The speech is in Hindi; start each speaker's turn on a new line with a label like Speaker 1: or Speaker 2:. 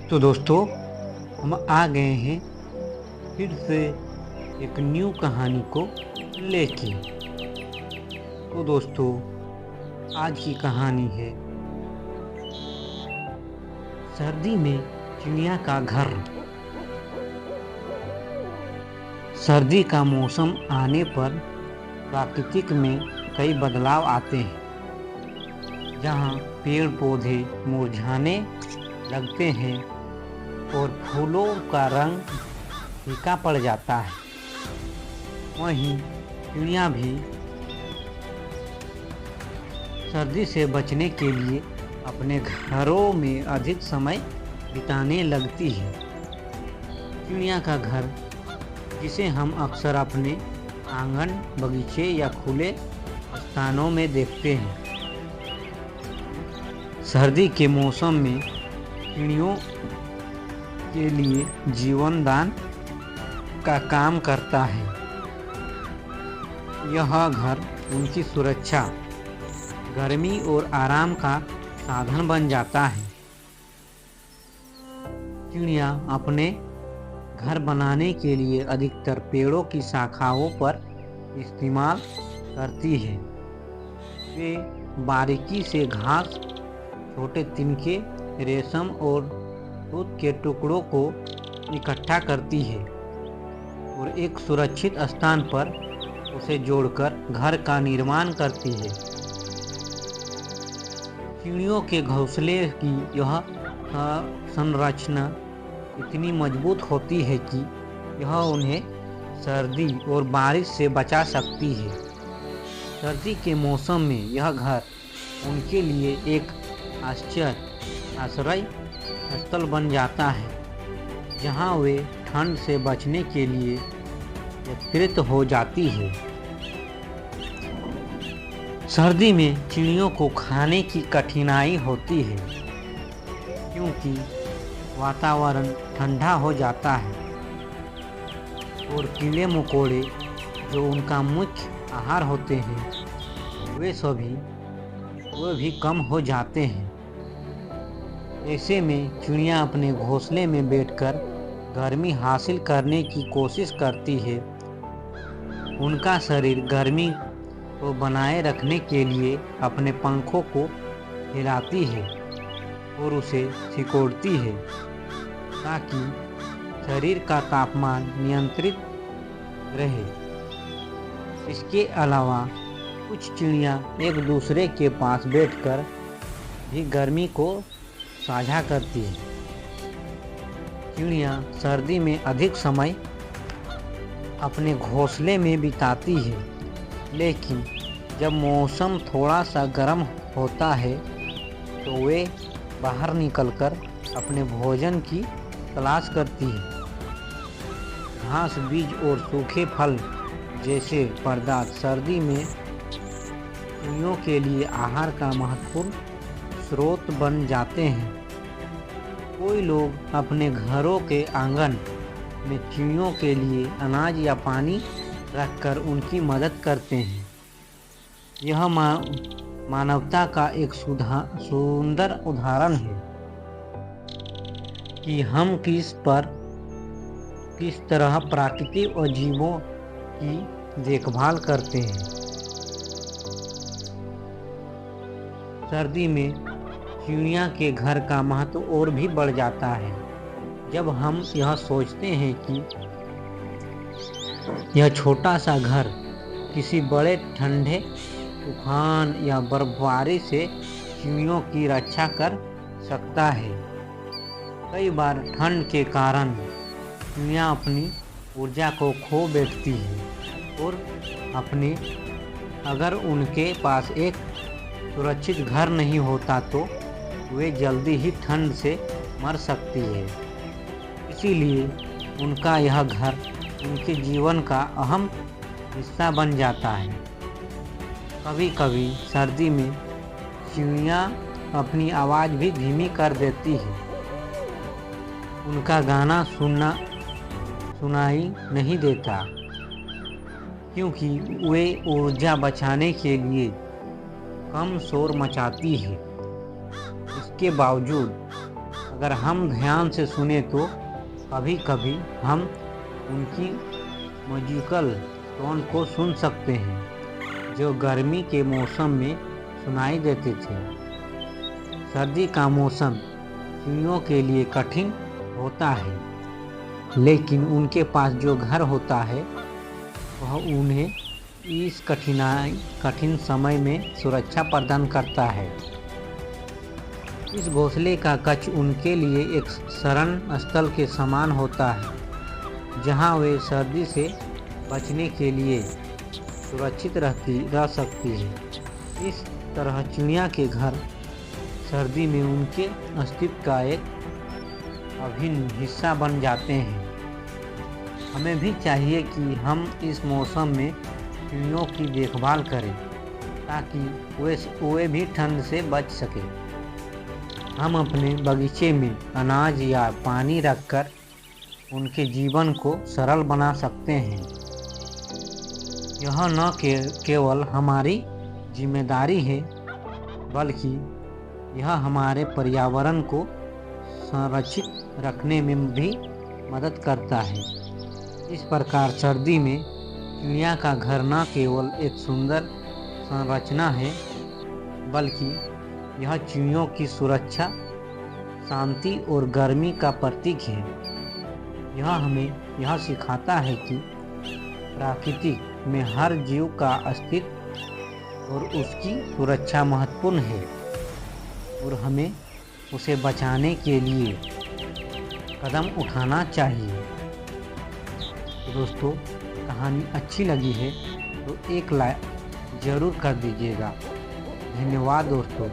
Speaker 1: तो दोस्तों, हम आ गए हैं फिर से एक न्यू कहानी को लेके। तो दोस्तों, आज की कहानी है सर्दी में चिड़िया का घर। सर्दी का मौसम आने पर प्राकृतिक में कई बदलाव आते हैं। जहाँ पेड़ पौधे मुरझाने लगते हैं और फूलों का रंग फीका पड़ जाता है, वहीं चिड़िया भी सर्दी से बचने के लिए अपने घरों में अधिक समय बिताने लगती है। चिड़िया का घर, जिसे हम अक्सर अपने आंगन, बगीचे या खुले स्थानों में देखते हैं, सर्दी के मौसम में चिड़ियों के लिए जीवनदान का काम करता है। यह घर उनकी सुरक्षा, गर्मी और आराम का साधन बन जाता है। चिड़िया अपने घर बनाने के लिए अधिकतर पेड़ों की शाखाओं पर इस्तेमाल करती है। वे बारीकी से घास, छोटे तिनके, रेशम और दूध के टुकड़ों को इकट्ठा करती है और एक सुरक्षित स्थान पर उसे जोड़कर घर का निर्माण करती है। चिड़ियों के घोंसले की यह संरचना इतनी मजबूत होती है कि यह उन्हें सर्दी और बारिश से बचा सकती है। सर्दी के मौसम में यह घर उनके लिए एक आश्रय स्थल बन जाता है, जहां वे ठंड से बचने के लिए एकत्रित हो जाती है। सर्दी में चिड़ियों को खाने की कठिनाई होती है, क्योंकि वातावरण ठंडा हो जाता है और कीड़े मकोड़े, जो उनका मुख्य आहार होते हैं, वे भी कम हो जाते हैं। ऐसे में चिड़िया अपने घोंसले में बैठकर गर्मी हासिल करने की कोशिश करती है। उनका शरीर गर्मी को बनाए रखने के लिए अपने पंखों को हिलाती है और उसे सिकोड़ती है, ताकि शरीर का तापमान नियंत्रित रहे। इसके अलावा कुछ चिड़िया एक दूसरे के पास बैठकर भी गर्मी को साझा करती है। चिड़िया सर्दी में अधिक समय अपने घोंसले में बिताती है, लेकिन जब मौसम थोड़ा सा गर्म होता है तो वे बाहर निकलकर अपने भोजन की तलाश करती है। घास, बीज और सूखे फल जैसे पदार्थ सर्दी में चिड़ियों के लिए आहार का महत्वपूर्ण स्रोत बन जाते हैं। कोई लोग अपने घरों के आंगन में चिड़ियों के लिए अनाज या पानी रखकर उनकी मदद करते हैं। यह मानवता का एक सुंदर उदाहरण है कि हम किस तरह प्रकृति और जीवों की देखभाल करते हैं। सर्दी में चिड़िया के घर का महत्व और भी बढ़ जाता है, जब हम यह सोचते हैं कि यह छोटा सा घर किसी बड़े ठंडे तूफान या बर्फबारी से चिड़ियों की रक्षा कर सकता है। कई बार ठंड के कारण चिड़िया अपनी ऊर्जा को खो बैठती है और अगर उनके पास एक सुरक्षित घर नहीं होता तो वे जल्दी ही ठंड से मर सकती है। इसीलिए उनका यह घर उनके जीवन का अहम हिस्सा बन जाता है। कभी कभी सर्दी में चिड़िया अपनी आवाज़ भी धीमी कर देती है। उनका गाना सुनाई नहीं देता, क्योंकि वे ऊर्जा बचाने के लिए कम शोर मचाती है। इसके बावजूद अगर हम ध्यान से सुने तो कभी कभी हम उनकी म्यूजिकल टोन को सुन सकते हैं जो गर्मी के मौसम में सुनाई देते थे। सर्दी का मौसम चिड़ियों के लिए कठिन होता है, लेकिन उनके पास जो घर होता है वह उन्हें इस कठिन समय में सुरक्षा प्रदान करता है। इस घोंसले का कक्ष उनके लिए एक शरण स्थल के समान होता है जहां वे सर्दी से बचने के लिए सुरक्षित रह सकती है। इस तरह चिड़िया के घर सर्दी में उनके अस्तित्व का एक अभिन्न हिस्सा बन जाते हैं। हमें भी चाहिए कि हम इस मौसम में चिड़ियों की देखभाल करें ताकि वे भी ठंड से बच सकें। हम अपने बगीचे में अनाज या पानी रखकर उनके जीवन को सरल बना सकते हैं। यह न केवल हमारी जिम्मेदारी है बल्कि यह हमारे पर्यावरण को संरक्षित रखने में भी मदद करता है। इस प्रकार सर्दी में चिड़िया का घर न केवल एक सुंदर संरचना है बल्कि यह चिड़ियों की सुरक्षा, शांति और गर्मी का प्रतीक है। यह हमें यह सिखाता है कि प्रकृति में हर जीव का अस्तित्व और उसकी सुरक्षा महत्वपूर्ण है और हमें उसे बचाने के लिए कदम उठाना चाहिए। तो दोस्तों, कहानी अच्छी लगी है तो एक लाइक ज़रूर कर दीजिएगा। धन्यवाद दोस्तों।